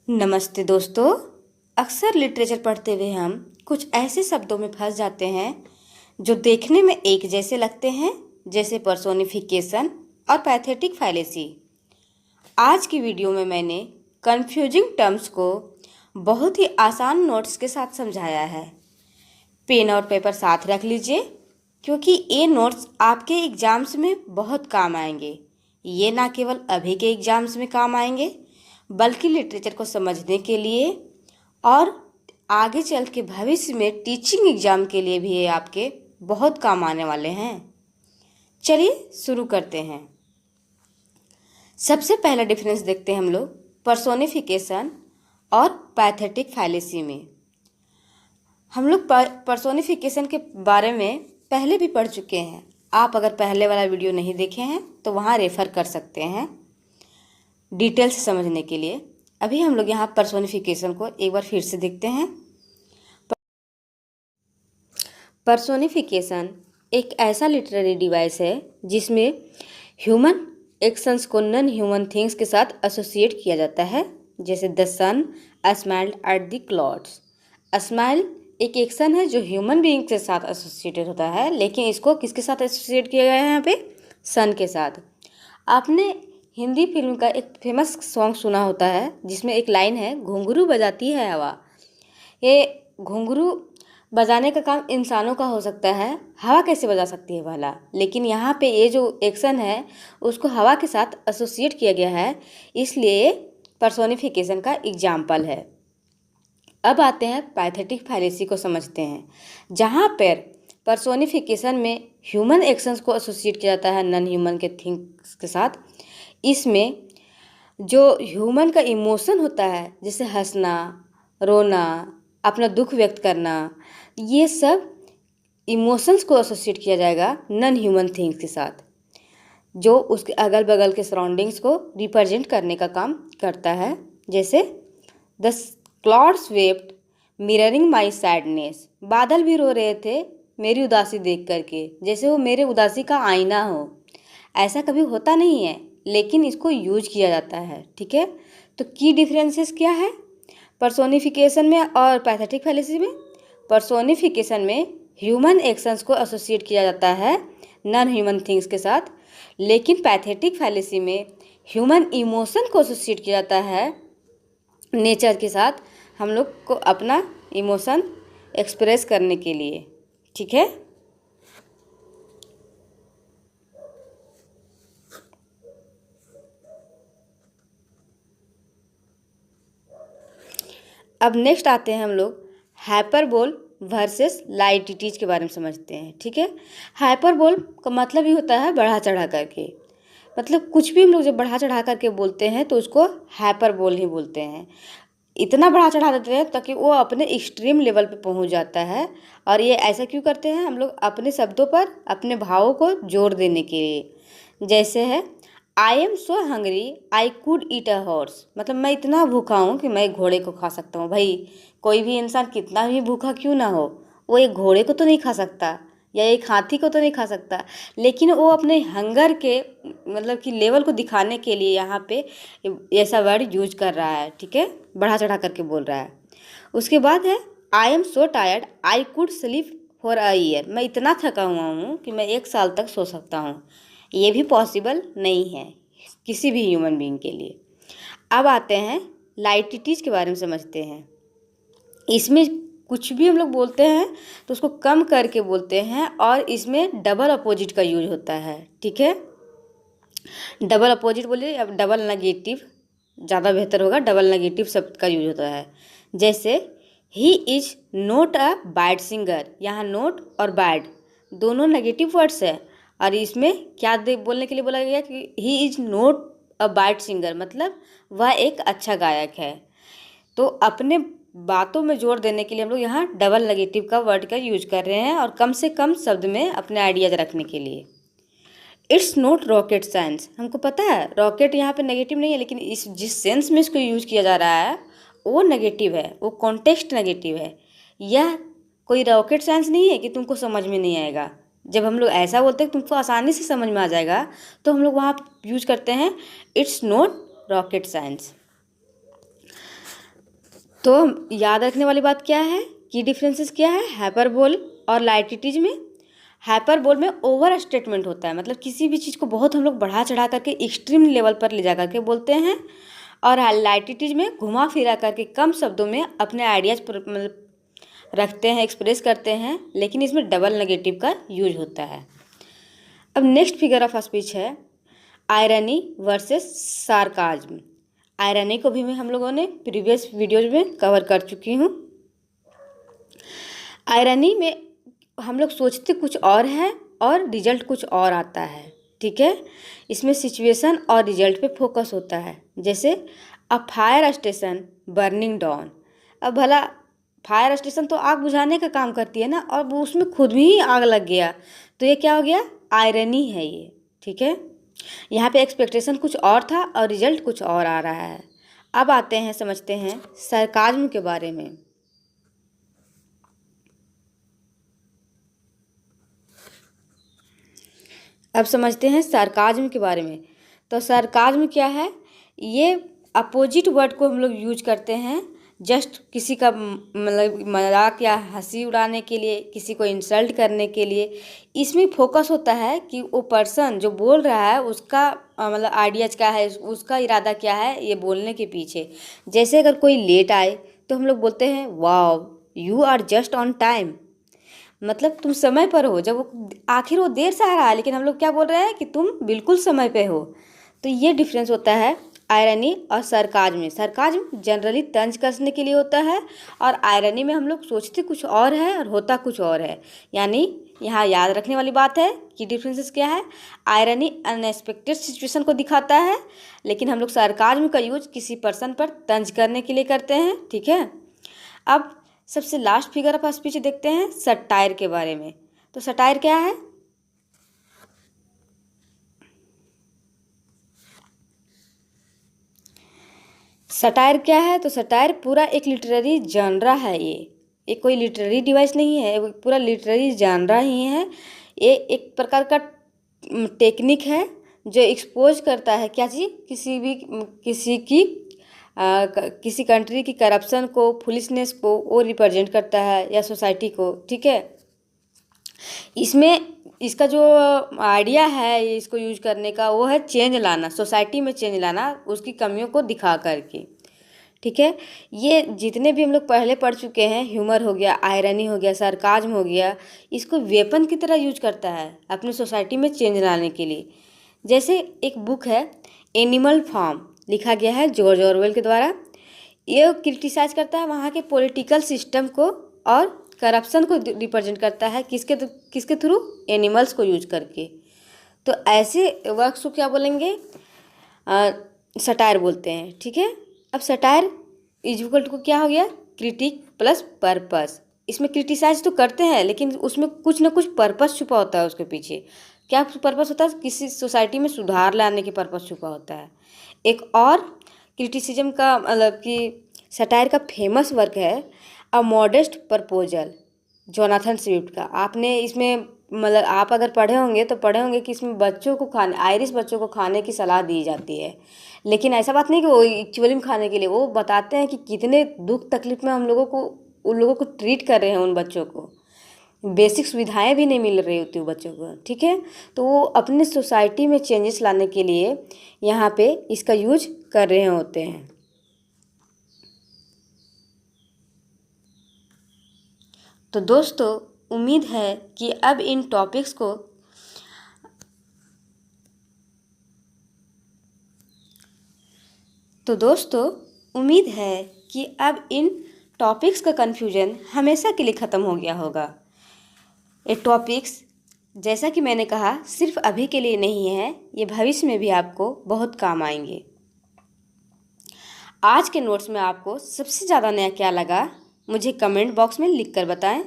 नमस्ते दोस्तों। अक्सर लिटरेचर पढ़ते हुए हम कुछ ऐसे शब्दों में फंस जाते हैं जो देखने में एक जैसे लगते हैं, जैसे पर्सोनिफिकेशन और पैथेटिक फैलेसी। आज की वीडियो में मैंने कंफ्यूजिंग टर्म्स को बहुत ही आसान नोट्स के साथ समझाया है। पेन और पेपर साथ रख लीजिए, क्योंकि ये नोट्स आपके एग्जाम्स में बहुत काम आएंगे। ये ना केवल अभी के एग्जाम्स में काम आएंगे, बल्कि लिटरेचर को समझने के लिए और आगे चल के भविष्य में टीचिंग एग्जाम के लिए भी ये आपके बहुत काम आने वाले हैं। चलिए शुरू करते हैं। सबसे पहला डिफरेंस देखते हैं हम लोग पर्सोनिफिकेशन और पैथेटिक फैलेसी में। हम लोग पर्सोनिफिकेशन के बारे में पहले भी पढ़ चुके हैं। आप अगर पहले वाला वीडियो नहीं देखे हैं तो वहाँ रेफ़र कर सकते हैं डिटेल से समझने के लिए। अभी हम लोग यहाँ पर्सोनिफिकेशन को एक बार फिर से देखते हैं। पर्सोनिफिकेशन एक ऐसा लिटरेरी डिवाइस है जिसमें ह्यूमन एक्शंस को नॉन ह्यूमन थिंग्स के साथ एसोसिएट किया जाता है, जैसे the sun smiled at the clouds. Smile एक एक्शन है जो ह्यूमन बीइंग के साथ एसोसिएटेड होता है, लेकिन इसको किसके साथ एसोसिएट किया गया है यहाँ पे? सन के साथ। आपने हिंदी फिल्म का एक फेमस सॉन्ग सुना होता है जिसमें एक लाइन है, घुंघरू बजाती है हवा। ये घुंघरू बजाने का काम इंसानों का हो सकता है, हवा कैसे बजा सकती है भला? लेकिन यहाँ पे ये जो एक्शन है उसको हवा के साथ एसोसिएट किया गया है, इसलिए पर्सोनिफिकेशन का एग्जाम्पल है। अब आते हैं पैथेटिक फैलेसी को समझते हैं, जहाँ पर पर्सोनिफिकेशन में ह्यूमन एक्शंस को एसोसिएट किया जाता है नॉन ह्यूमन के थिंग्स के साथ। इसमें जो ह्यूमन का इमोशन होता है, जैसे हंसना, रोना, अपना दुख व्यक्त करना, ये सब इमोशंस को एसोसिएट किया जाएगा नॉन ह्यूमन थिंग्स के साथ, जो उसके अगल बगल के सराउंडिंग्स को रिप्रेजेंट करने का काम करता है। जैसे the clouds vaped mirroring my sadness, बादल भी रो रहे थे मेरी उदासी देख करके, जैसे वो मेरे उदासी का आईना हो। ऐसा कभी होता नहीं है, लेकिन इसको यूज किया जाता है। ठीक है, तो की डिफरेंसेस क्या है पर्सोनिफिकेशन में और पैथेटिक फैलेसी में? पर्सोनिफिकेशन में ह्यूमन एक्शंस को एसोसिएट किया जाता है नॉन ह्यूमन थिंग्स के साथ, लेकिन पैथेटिक फैलेसी में ह्यूमन इमोशन को एसोसिएट किया जाता है नेचर के साथ, हम लोग को अपना इमोशन एक्सप्रेस करने के लिए। ठीक है, अब नेक्स्ट आते हैं हम लोग हाइपरबोल वर्सेस लाइटिटीज के बारे में समझते हैं। ठीक है, हाइपरबोल का मतलब ही होता है बढ़ा चढ़ा करके। मतलब कुछ भी हम लोग जब बढ़ा चढ़ा करके बोलते हैं तो उसको हाइपरबोल ही बोलते हैं। इतना बढ़ा चढ़ा देते हैं ताकि वो अपने एक्सट्रीम लेवल पे पहुंच जाता है। और ये ऐसा क्यों करते हैं? हम लोग अपने शब्दों पर अपने भावों को जोर देने के लिए। जैसे है, I am so hungry I could eat a horse, मतलब मैं इतना भूखा हूँ कि मैं घोड़े को खा सकता हूँ। भाई, कोई भी इंसान कितना भी भूखा क्यों ना हो, वो एक घोड़े को तो नहीं खा सकता या एक हाथी को तो नहीं खा सकता, लेकिन वो अपने हंगर के मतलब कि लेवल को दिखाने के लिए यहाँ पे ऐसा वर्ड यूज कर रहा है। ठीक है, बढ़ा चढ़ा करके बोल रहा है। उसके बाद है, I am so tired I could sleep for a year, मैं इतना थका हुआ हूँ कि मैं 1 साल तक सो सकता हूँ। ये भी पॉसिबल नहीं है किसी भी ह्यूमन बीइंग के लिए। अब आते हैं लाइटिटीज के बारे में समझते हैं। इसमें कुछ भी हम लोग बोलते हैं तो उसको कम करके बोलते हैं, और इसमें डबल अपोजिट का यूज होता है। ठीक है, डबल अपोजिट बोलिए, अब डबल नेगेटिव ज़्यादा बेहतर होगा, डबल नेगेटिव शब्द का यूज होता है। जैसे he is note a bad singer, यहाँ नोट और बैड दोनों नेगेटिव वर्ड्स है, और इसमें क्या बोलने के लिए बोला गया कि he is note a bad singer, मतलब वह एक अच्छा गायक है। तो अपने बातों में जोर देने के लिए हम लोग यहाँ डबल नेगेटिव का वर्ड का यूज कर रहे हैं, और कम से कम शब्द में अपने आइडियाज रखने के लिए। इट्स नॉट रॉकेट साइंस, हमको पता है रॉकेट यहाँ पे नेगेटिव नहीं है, लेकिन इस जिस सेंस में इसको यूज किया जा रहा है वो नेगेटिव है, वो कॉन्टेक्स्ट नेगेटिव है। यह कोई रॉकेट साइंस नहीं है कि तुमको समझ में नहीं आएगा। जब हम लोग ऐसा बोलते हैं तुमको आसानी से समझ में आ जाएगा, तो हम लोग वहाँ यूज करते हैं इट्स नॉट रॉकेट साइंस। तो याद रखने वाली बात क्या है, की डिफरेंसेस क्या है हाइपरबोल और लाइटिटीज में। हाइपरबोल में ओवर स्टेटमेंट होता है, मतलब किसी भी चीज़ को बहुत हम लोग बढ़ा चढ़ा करके एक्सट्रीम लेवल पर ले जा करके बोलते हैं, और लाइटिटीज में घुमा फिरा करके कम शब्दों में अपने आइडियाज मतलब रखते हैं, एक्सप्रेस करते हैं, लेकिन इसमें डबल नेगेटिव का यूज होता है। अब नेक्स्ट फिगर ऑफ स्पीच है आयरनी वर्सेस सार्काज्म। आयरनी को भी हम लोगों ने प्रीवियस वीडियोज में कवर कर चुकी हूँ। आयरनी में हम लोग सोचते कुछ और है और रिजल्ट कुछ और आता है, ठीक है। इसमें सिचुएशन और रिजल्ट पे फोकस होता है। जैसे a fire station burning down. अब भला फायर स्टेशन तो आग बुझाने का काम करती है ना, और वो उसमें खुद भी ही आग लग गया, तो ये क्या हो गया, आयरनी है ये, ठीक है। यहाँ पे एक्सपेक्टेशन कुछ और था और रिजल्ट कुछ और आ रहा है। अब आते हैं, समझते हैं सरकाज्म के बारे में। अब समझते हैं सरकाज्म के बारे में। तो सरकाज्म क्या है, ये अपोजिट वर्ड को हम लोग यूज करते हैं जस्ट किसी का मतलब मजाक या हंसी उड़ाने के लिए, किसी को इंसल्ट करने के लिए। इसमें फोकस होता है कि वो पर्सन जो बोल रहा है उसका मतलब आइडियाज क्या है, उसका इरादा क्या है ये बोलने के पीछे। जैसे अगर कोई लेट आए तो हम लोग बोलते हैं wow you are just on time, मतलब तुम समय पर हो। जब वो आखिर वो देर से आ रहा है, लेकिन हम लोग क्या बोल रहे हैं कि तुम बिल्कुल समय पे हो। तो ये डिफरेंस होता है आयरनी और सरकाज्म में। सरकाज्म जनरली तंज कसने के लिए होता है, और आयरनी में हम लोग सोचते कुछ और है और होता कुछ और है। यानी यहाँ याद रखने वाली बात है कि डिफरेंसेस क्या है। आयरनी अनएक्सपेक्टेड सिचुएशन को दिखाता है, लेकिन हम लोग सरकाज्म का यूज किसी पर्सन पर तंज करने के लिए करते हैं, ठीक है। अब सबसे लास्ट फिगर ऑफ स्पीच देखते हैं सटायर के बारे में। तो सटायर क्या है, सटायर क्या है, तो सटायर पूरा एक लिटरेरी जानरा है। ये कोई लिटरेरी डिवाइस नहीं है, वो पूरा लिटरेरी जानरा ही है। ये एक प्रकार का टेक्निक है जो एक्सपोज करता है क्या चीज़, किसी कंट्री की करप्शन को, फुलिशनेस को वो रिप्रेजेंट करता है, या सोसाइटी को, ठीक है। इसमें इसका जो आइडिया है इसको यूज करने का, वो है चेंज लाना, सोसाइटी में चेंज लाना उसकी कमियों को दिखा करके, ठीक है। ये जितने भी हम लोग पहले पढ़ चुके हैं, ह्यूमर हो गया, आयरनी हो गया, सरकाज्म हो गया, इसको वेपन की तरह यूज करता है अपनी सोसाइटी में चेंज लाने के लिए। जैसे एक बुक है एनिमल फार्म, लिखा गया है जॉर्ज ऑरवेल के द्वारा। ये क्रिटिसाइज करता है वहाँ के पॉलिटिकल सिस्टम को और करप्शन को रिप्रेजेंट करता है, किसके थ्रू, एनिमल्स को यूज करके। तो ऐसे वर्क्स को क्या बोलेंगे, सटायर बोलते हैं, ठीक है। अब सटायर इज इक्वल टू क्या हो गया, क्रिटिक प्लस पर्पस। इसमें क्रिटिसाइज तो करते हैं, लेकिन उसमें कुछ ना कुछ पर्पस छुपा होता है उसके पीछे। क्या पर्पस होता है, किसी सोसाइटी में सुधार लाने के पर्पस छुपा होता है। एक और क्रिटिसिज्म का मतलब कि सटायर का फेमस वर्क है अ मॉडेस्ट प्रपोजल, जोनाथन स्विफ्ट का। आपने इसमें मतलब आप अगर पढ़े होंगे तो पढ़े होंगे कि इसमें बच्चों को खाने, आयरिश बच्चों को खाने की सलाह दी जाती है, लेकिन ऐसा बात नहीं कि वो एक्चुअली में खाने के लिए, वो बताते हैं कि कितने दुख तकलीफ में हम लोगों को, उन लोगों को ट्रीट कर रहे हैं, उन बच्चों को बेसिक सुविधाएं भी नहीं मिल रही होती बच्चों को, ठीक है। तो वो अपने सोसाइटी में चेंजेस लाने के लिए यहाँ पे इसका यूज कर रहे होते हैं। तो दोस्तों उम्मीद है कि अब इन टॉपिक्स को का कन्फ्यूजन हमेशा के लिए ख़त्म हो गया होगा। ये टॉपिक्स जैसा कि मैंने कहा सिर्फ अभी के लिए नहीं है, ये भविष्य में भी आपको बहुत काम आएंगे। आज के नोट्स में आपको सबसे ज़्यादा नया क्या लगा मुझे कमेंट बॉक्स में लिख कर बताएं।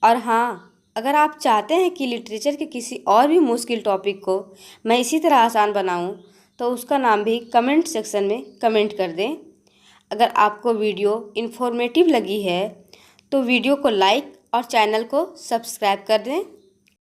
और हाँ, अगर आप चाहते हैं कि लिटरेचर के किसी और भी मुश्किल टॉपिक को मैं इसी तरह आसान बनाऊं, तो उसका नाम भी कमेंट सेक्शन में कमेंट कर दें। अगर आपको वीडियो इन्फॉर्मेटिव लगी है तो वीडियो को लाइक और चैनल को सब्सक्राइब कर दें।